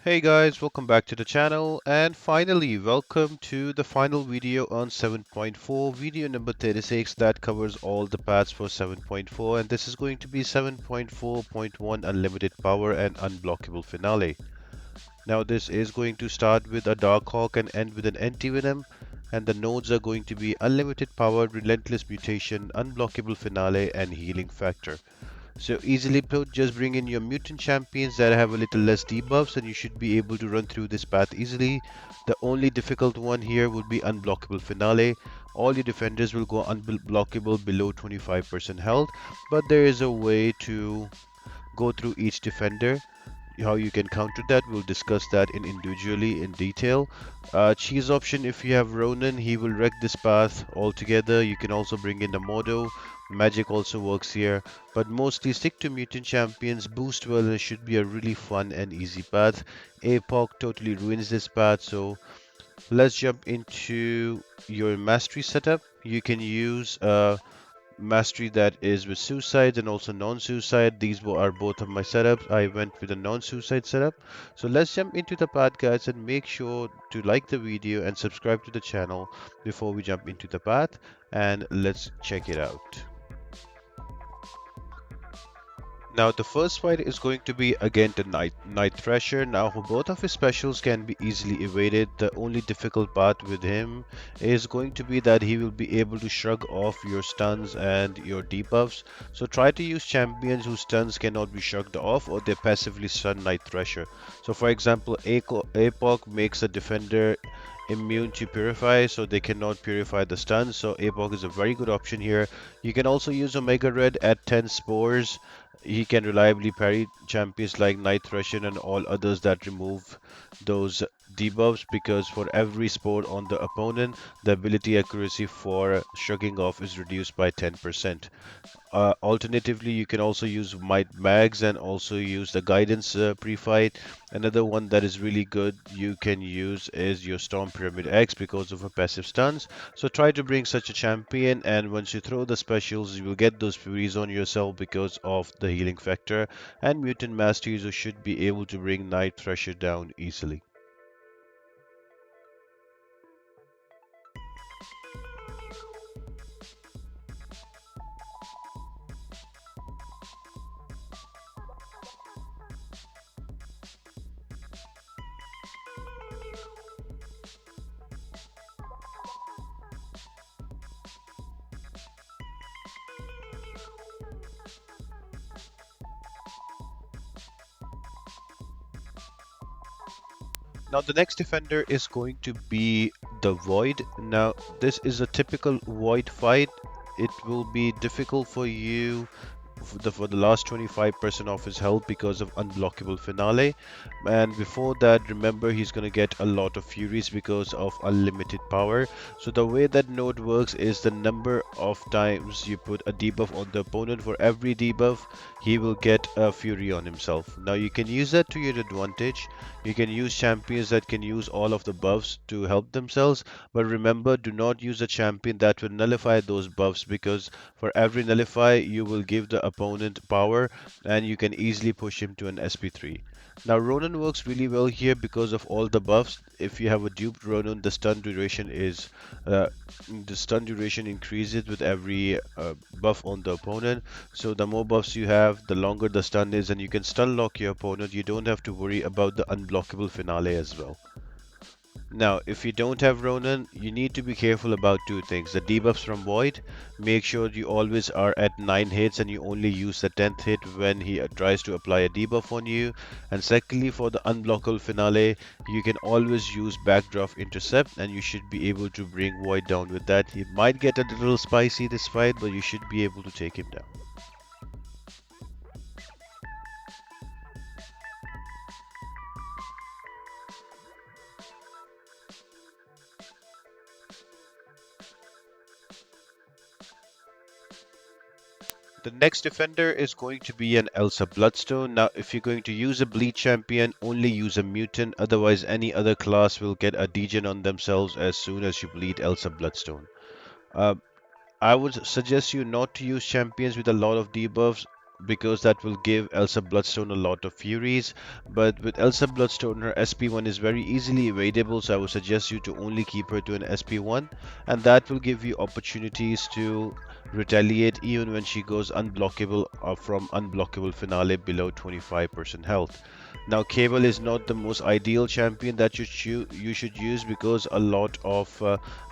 Hey guys, welcome back to the channel and finally welcome to the final video on 7.4, video number 36 that covers all the paths for 7.4, and this is going to be 7.4.1 Unlimited Power and Unblockable Finale. Now this is going to start with a Darkhawk and end with an anti-venom, and the nodes are going to be Unlimited Power, Relentless Mutation, Unblockable Finale and Healing Factor. So easily put, just bring in your mutant champions that have a little less debuffs and you should be able to run through this path easily. The only difficult one here would be Unblockable Finale. All your defenders will go unblockable below 25% health, but there is a way to go through each defender. How you can counter that, we'll discuss that in individually in detail. Cheese option, if you have Ronan, he will wreck this path altogether. You can also bring in the Modo. Magic also works here, but mostly stick to mutant champions. Boost well, and it should be a really fun and easy path. APOC totally ruins this path, so let's jump into your mastery setup. You can use mastery that is with suicide and also non-suicide. These are both of my setups. I went with a non-suicide setup. So let's jump into the path, guys, and make sure to like the video and subscribe to the channel before we jump into the path, and let's check it out. Now the first fight is going to be against the Night Thrasher. Now both of his specials can be easily evaded. The only difficult part with him is going to be that he will be able to shrug off your stuns and your debuffs. So try to use champions whose stuns cannot be shrugged off or they passively stun Night Thrasher. So for example, APOC makes a defender immune to purify, so they cannot purify the stuns. So APOC is a very good option here. You can also use Omega Red at 10 spores. He can reliably parry champions like Night Thrasher and all others that remove those debuffs, because for every spore on the opponent, the ability accuracy for shrugging off is reduced by 10%. Alternatively, you can also use Might Mags and also use the Guidance pre-fight. Another one that is really good you can use is your Storm Pyramid X because of her passive stuns. So try to bring such a champion, and once you throw the specials, you will get those furies on yourself because of the healing factor. And Mutant Mastery, so should be able to bring Night Thrasher down easily. Now the next defender is going to be the Void. Now this is a typical Void fight. It will be difficult for you for the last 25% of his health because of unblockable finale, and before that, remember, he's going to get a lot of furies because of unlimited power. So the way that node works is the number of times you put a debuff on the opponent, for every debuff he will get a fury on himself. Now you can use that to your advantage. You can use champions that can use all of the buffs to help themselves, but remember, do not use a champion that will nullify those buffs, because for every nullify you will give the opponent power and you can easily push him to an SP3. Now Ronan works really well here because of all the buffs. If you have a duped Ronan, uh, the stun duration increases with every buff on the opponent. So the more buffs you have, the longer the stun is, and you can stun lock your opponent. You don't have to worry about the unblockable finale as well. Now, if you don't have Ronan, you need to be careful about two things. The debuffs from Void, make sure you always are at 9 hits and you only use the 10th hit when he tries to apply a debuff on you. And secondly, for the unblockable finale, you can always use Backdraft Intercept and you should be able to bring Void down with that. He might get a little spicy this fight, but you should be able to take him down. The next defender is going to be an Elsa Bloodstone. Now, if you're going to use a bleed champion, only use a mutant. Otherwise, any other class will get a degen on themselves as soon as you bleed Elsa Bloodstone. Uh, I would suggest you not to use champions with a lot of debuffs. because that will give Elsa Bloodstone a lot of furies. But with Elsa Bloodstone, her SP1 is very easily evadable, so I would suggest you to only keep her to an SP1, and that will give you opportunities to retaliate even when she goes unblockable from unblockable finale below 25% health. Now, Cable is not the most ideal champion that you should use because a lot of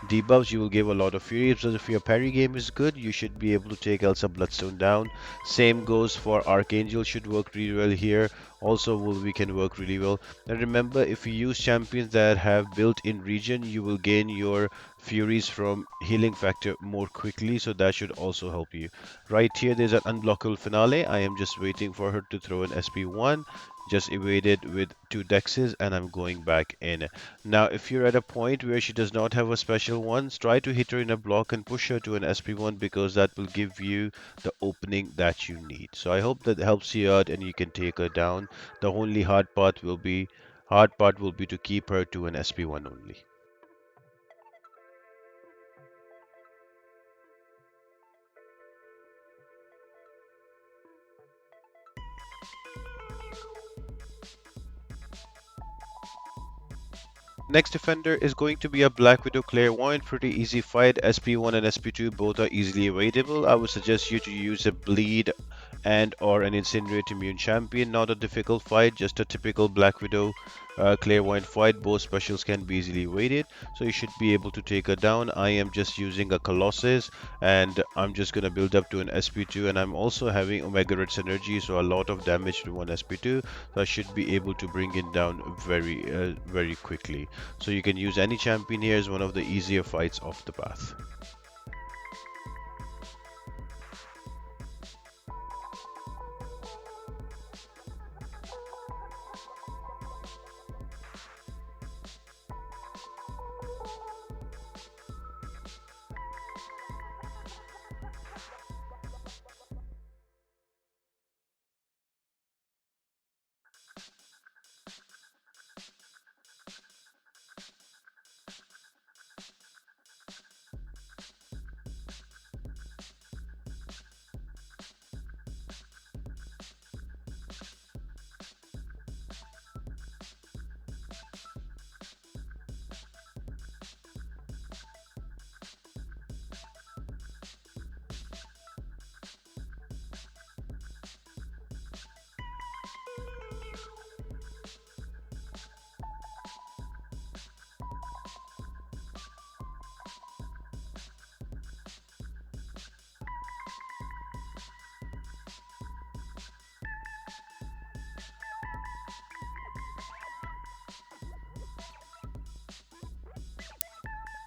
debuffs you will give a lot of fury. So if your parry game is good, you should be able to take Elsa Bloodstone down. Same goes for Archangel, should work really well here. Also, Wolvie can work really well. And remember, if you use champions that have built-in regen, you will gain your furies from healing factor more quickly, so that should also help you. Right here, there's an unblockable finale. I am just waiting for her to throw an SP1. Just evaded with two dexes, and I'm going back in. Now, if you're at a point where she does not have a special one, try to hit her in a block and push her to an SP1 because that will give you the opening that you need. So I hope that helps you out and you can take her down. The only hard part will be to keep her to an SP1 only. Next defender is going to be a Black Widow Clairvoyant. Pretty easy fight. SP1 and SP2 both are easily available. I would suggest you to use a Bleed and or an Incinerate Immune Champion. Not a difficult fight, just a typical Black Widow Clairvoyant fight. Both specials can be easily evaded, so you should be able to take her down. I am just using a Colossus, and I'm just going to build up to an SP2, and I'm also having Omega Red Synergy, so a lot of damage to one SP2, so I should be able to bring it down very quickly. So you can use any champion here as one of the easier fights off the path.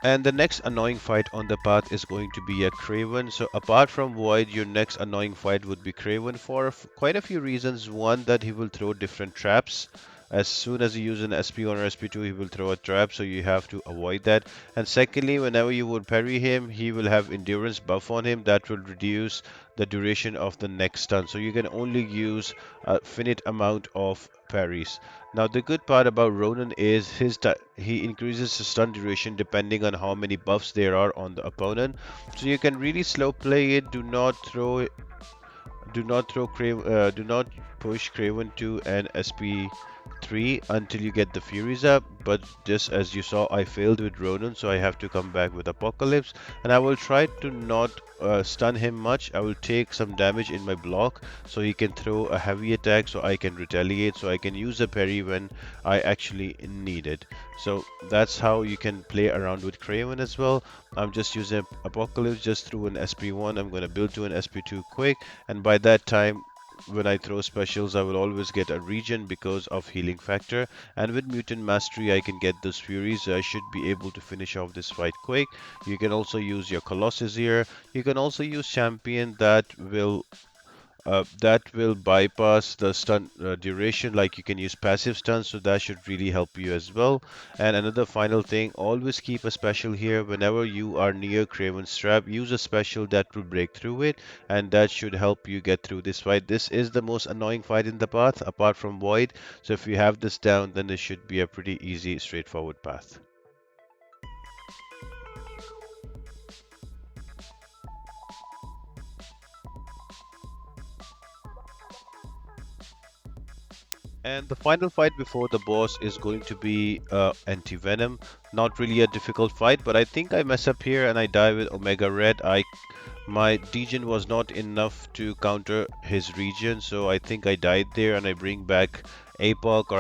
And the next annoying fight on the path is going to be a Kraven. So apart from Void, your next annoying fight would be Kraven for quite a few reasons. One, that he will throw different traps. As soon as you use an SP1 or SP2, he will throw a trap, so you have to avoid that. And secondly, whenever you would parry him, he will have endurance buff on him that will reduce the duration of the next stun. So you can only use a finite amount of parries. Now the good part about Ronan is he increases his stun duration depending on how many buffs there are on the opponent. So you can really slow play it. Do not push Kraven to an SP3 until you get the Furies up. But just as you saw, I failed with Ronan, so I have to come back with Apocalypse, and I will try to not stun him much. I will take some damage in my block so he can throw a heavy attack, so I can retaliate, so I can use a parry when I actually need it. So that's how you can play around with Kraven as well. I'm just using Apocalypse just through an SP1. I'm going to build to an SP2 quick, and by that time, when I throw specials, I will always get a regen because of healing factor. And with Mutant Mastery, I can get those furies, so I should be able to finish off this fight quick. You can also use your Colossus here. You can also use champion that will bypass the stun duration, like you can use passive stun, so that should really help you as well. And another final thing, always keep a special here. Whenever you are near Kraven's trap, use a special that will break through it, and that should help you get through this fight. This is the most annoying fight in the path apart from Void, so if you have this down, then this should be a pretty easy straightforward path. And the final fight before the boss is going to be anti-venom. Not really a difficult fight, but I think I mess up here and I die with Omega Red. I My degen was not enough to counter his regen, so I think I died there, and I bring back APOC,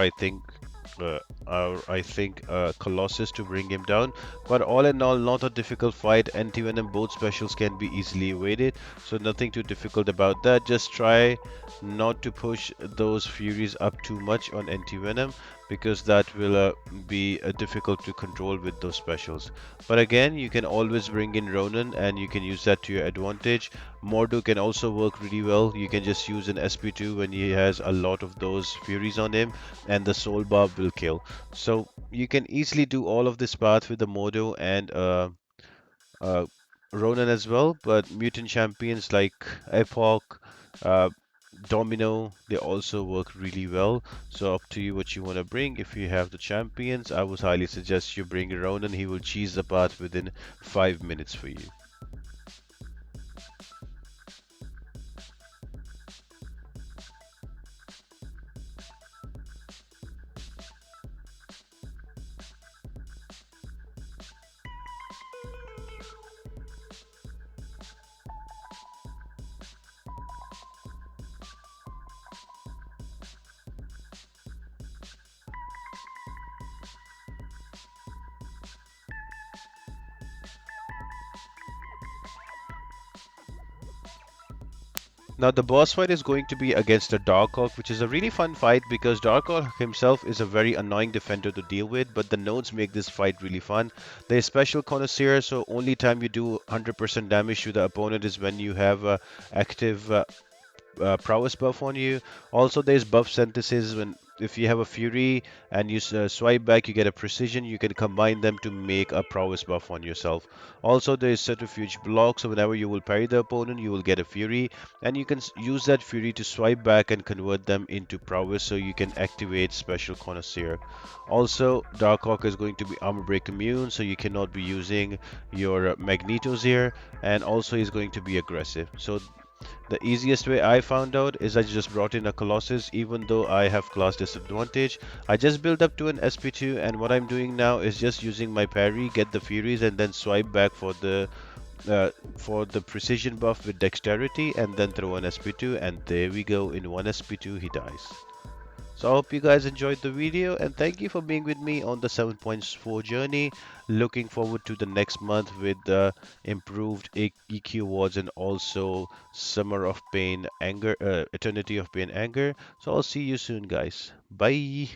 uh, or I think Colossus to bring him down. But all in all, not a difficult fight. Anti-Venom both specials can be easily evaded, so nothing too difficult about that. Just try not to push those Furies up too much on Anti-Venom, because that will be difficult to control with those specials. But again, you can always bring in Ronan and you can use that to your advantage. Mordo can also work really well. You can just use an SP2 when he has a lot of those Furies on him, and the Soul Barb will kill. So you can easily do all of this path with the Mordo and uh, Ronan as well. But mutant champions like Epoch, uh, Domino, they also work really well. So up to you what you want to bring. If you have the champions, I would highly suggest you bring Ronan. He will cheese the path within 5 minutes for you. Now the boss fight is going to be against the Darkhawk, which is a really fun fight because Darkhawk himself is a very annoying defender to deal with, but the nodes make this fight really fun. There's special connoisseur, so only time you do 100% damage to the opponent is when you have active prowess buff on you. Also, there's buff synthesis when if you have a fury and you swipe back, you get a precision. You can combine them to make a prowess buff on yourself. Also, there is centrifuge block, so whenever you will parry the opponent, you will get a fury, and you can use that fury to swipe back and convert them into prowess, so you can activate special connoisseur. Also, Darkhawk is going to be armor break immune, so you cannot be using your Magnetos here, and also he's going to be aggressive. So the easiest way I found out is I just brought in a Colossus even though I have class disadvantage. I just built up to an SP2 and what I'm doing now is just using my parry, get the Furies and then swipe back for the precision buff with dexterity and then throw an SP2 and there we go, in one SP2 he dies. So I hope you guys enjoyed the video and thank you for being with me on the 7.4 journey. Looking forward to the next month with the improved EQ awards and also Summer of Pain, Anger, Eternity of Pain, Anger. So I'll see you soon, guys. Bye.